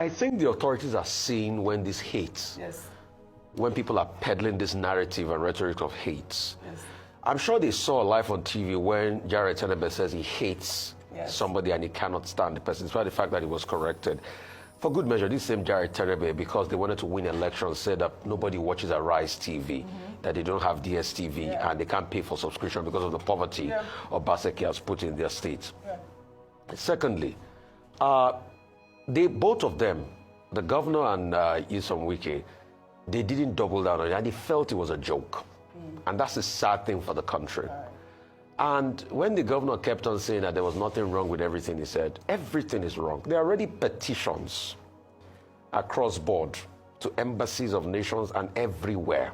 I think the authorities are seeing when this hate, when people are peddling this narrative and rhetoric of hate. I'm sure they saw live on TV when Jarett Tenebe says he hates somebody and he cannot stand the person, despite the fact that he was corrected. For good measure, this same Jarett Tenebe, because they wanted to win elections, said that nobody watches Arise TV, that they don't have DSTV, and they can't pay for subscription because of the poverty Obaseki has put in their state. Secondly, both of them, the governor and wike, they didn't double down on it, and they felt it was a joke. And that's a sad thing for the country. And when the governor kept on saying that there was nothing wrong with everything, he said, everything is wrong. There are already petitions across board to embassies of nations and everywhere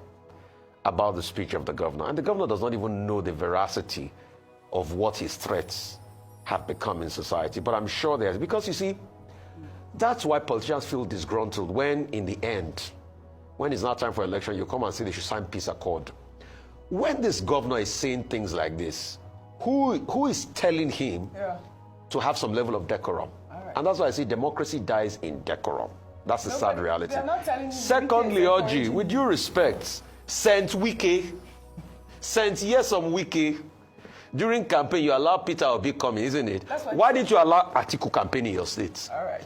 about the speech of the governor. And the governor does not even know the veracity of what his threats have become in society. But I'm sure there's, because you see, that's why politicians feel disgruntled when, in the end, when it's not time for election, you come and say they should sign peace accord. When this governor is saying things like this, who is telling him to have some level of decorum? And that's why I say democracy dies in decorum. That's the sad reality. Secondly, Oji, with due respect, Saint Wike, Saint Yesom Wike, during campaign, you allow Peter Obi coming, isn't it? Why didn't you allow Atiku campaign in your state? All right.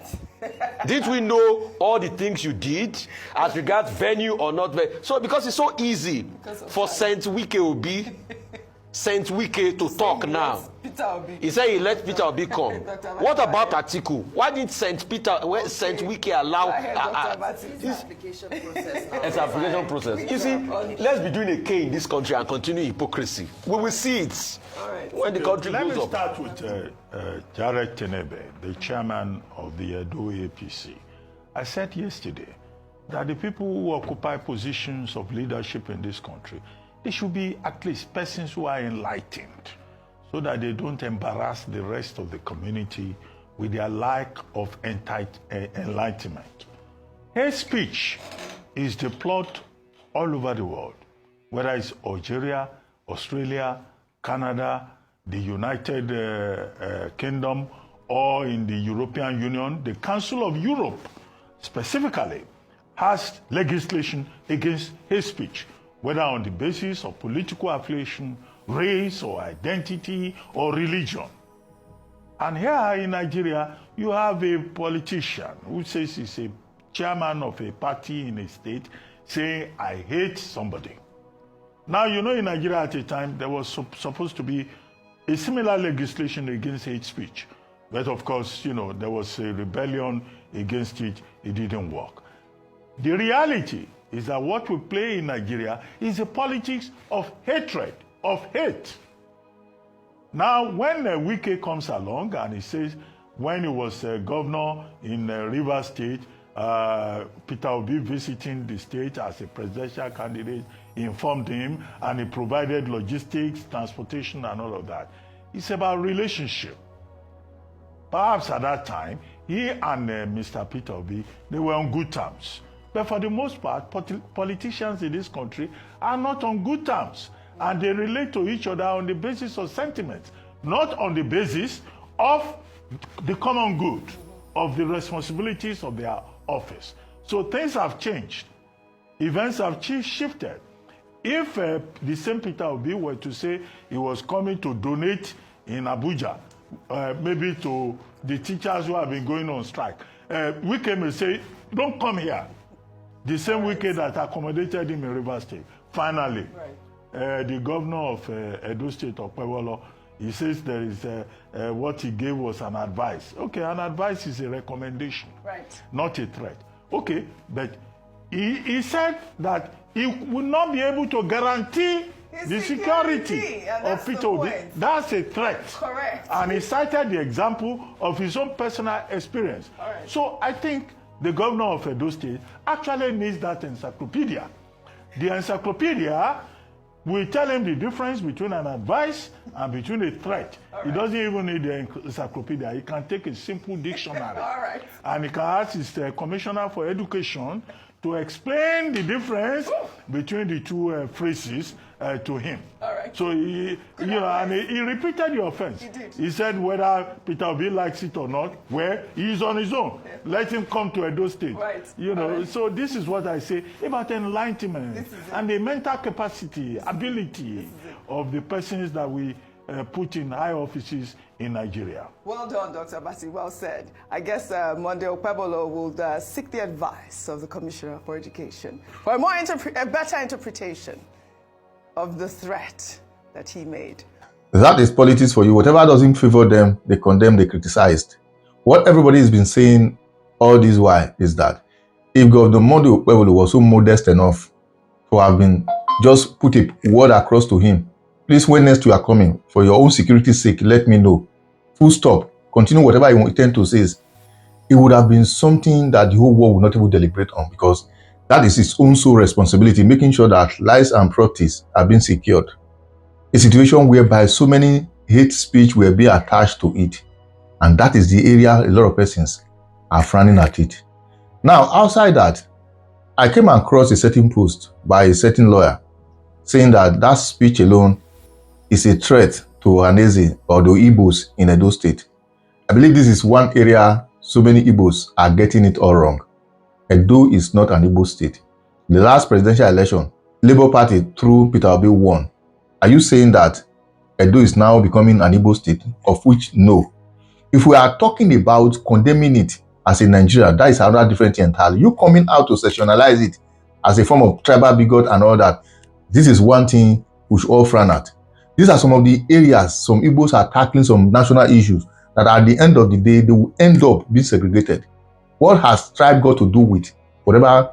Did we know all the things you did as regards venue or not venue? So because it's so easy for Saint Wike Obi, Saint Wike to talk now. He said he let Peter Obi come. What about Atiku? Why didn't Saint Wike allow? It's an application process now. It's an application process. You see, let's be doing a K in this country and continue hypocrisy. We will see it when the country goes up. Let me start with Jarett Tenebe, the chairman of the Edo APC. I said yesterday that the people who occupy positions of leadership in this country, they should be at least persons who are enlightened, so that they don't embarrass the rest of the community with their lack of enlightenment. Hate speech is deplored all over the world, whether it's Algeria, Australia, Canada, the United Kingdom, or in the European Union. The Council of Europe specifically has legislation against hate speech, whether on the basis of political affiliation, race or identity or religion. And here in Nigeria, you have a politician who says he's a chairman of a party in a state saying, I hate somebody. Now, you know, in Nigeria at the time, there was supposed to be a similar legislation against hate speech. But of course, you know, there was a rebellion against it. It didn't work. The reality is that what we play in Nigeria is a politics of hatred, of hate. Now, when Wike comes along and he says, when he was governor in Rivers State, Peter Obi visiting the state as a presidential candidate, informed him and he provided logistics, transportation, and all of that. It's about relationship. Perhaps at that time, he and Mr. Peter Obi, they were on good terms. But for the most part, politicians in this country are not on good terms. And they relate to each other on the basis of sentiments, not on the basis of the common good, of the responsibilities of their office. So things have changed. Events have shifted. If the same Peter Obi were to say he was coming to donate in Abuja, maybe to the teachers who have been going on strike, Wike may say, don't come here. The same Wike that accommodated him in Rivers State. Finally, the governor of Edo State, Okpebholo, he says there is what he gave was an advice. Okay, an advice is a recommendation, not a threat. Okay, but he said that he would not be able to guarantee the security of Peter Obi. That's a threat. Correct. And he cited the example of his own personal experience. So I think the governor of Edo State actually needs that encyclopedia. The encyclopedia will tell him the difference between an advice and between a threat. He doesn't even need the encyclopedia. He can take a simple dictionary. And he can ask his commissioner for education to explain the difference between the two phrases to him. Correct. So he repeated the offense. He did. He said whether Peter Obi likes it or not, well, he's on his own. Yeah. Let him come to Edo State. Right. Right. So this is what I say about enlightenment and the mental capacity, ability of the persons that we put in high offices in Nigeria. Well done, Dr. Abati. Well said. I guess Monday Okpebholo will seek the advice of the Commissioner for Education for a better interpretation of the threat that he made. That is politics for you. Whatever doesn't favor them, they condemn, they criticized. What everybody has been saying all this while is that if Governor Monday Okpebholo was so modest enough to have been just put a word across to him, please, when next you are coming, for your own security's sake, let me know. Full stop. Continue whatever you intend to say. It would have been something that the whole world would not even deliberate on, because that is its own sole responsibility, making sure that lives and properties are being secured. A situation whereby so many hate speech will be attached to it. And that is the area a lot of persons are frowning at it. Now, outside that, I came across a certain post by a certain lawyer saying that that speech alone is a threat to Ohaneze or the Igbos in Edo State. I believe this is one area so many Igbos are getting it all wrong. Edo is not an Igbo state. The last presidential election, Labour Party through Peter Obi won. Are you saying that Edo is now becoming an Igbo state? Of which, no. If we are talking about condemning it as a Nigeria, that is another different thing entirely. You coming out to sectionalize it as a form of tribal bigot and all that, this is one thing we should all frown at. These are some of the areas some Igbos are tackling some national issues that at the end of the day, they will end up being segregated. What has tribe got to do with whatever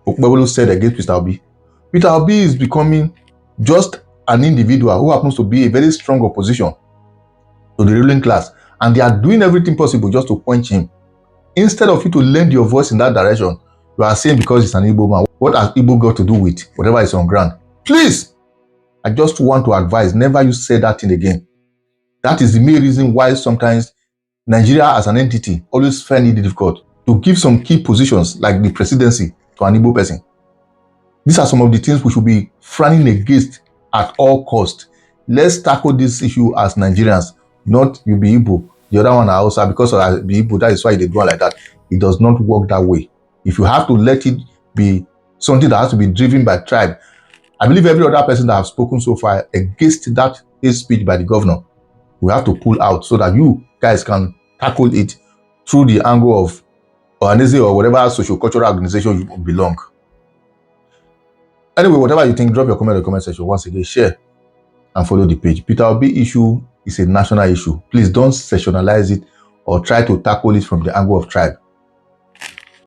Okpebholo said against Peter Obi? Peter Obi is becoming just an individual who happens to be a very strong opposition to the ruling class, and they are doing everything possible just to quench him. Instead of you to lend your voice in that direction, you are saying because he's an Igbo man, what has Igbo got to do with whatever is on ground? Please, I just want to advise, never you say that thing again. That is the main reason why sometimes Nigeria as an entity always find it difficult to give some key positions like the presidency to an Igbo person. These are some of the things we should be frowning against at all costs. Let's tackle this issue as Nigerians, not you be Igbo, the other one are also because of be Igbo, that is why they do it like that. It does not work that way. If you have to let it be something that has to be driven by tribe, I believe every other person that has spoken so far against that hate speech by the governor, we have to pull out so that you guys can tackle it through the angle of Ohaneze or whatever socio-cultural organization you belong. Anyway, whatever you think, drop your comment in the comment section. Once again, share and follow the page. Peter Obi issue is a national issue. Please don't sectionalize it or try to tackle it from the angle of tribe.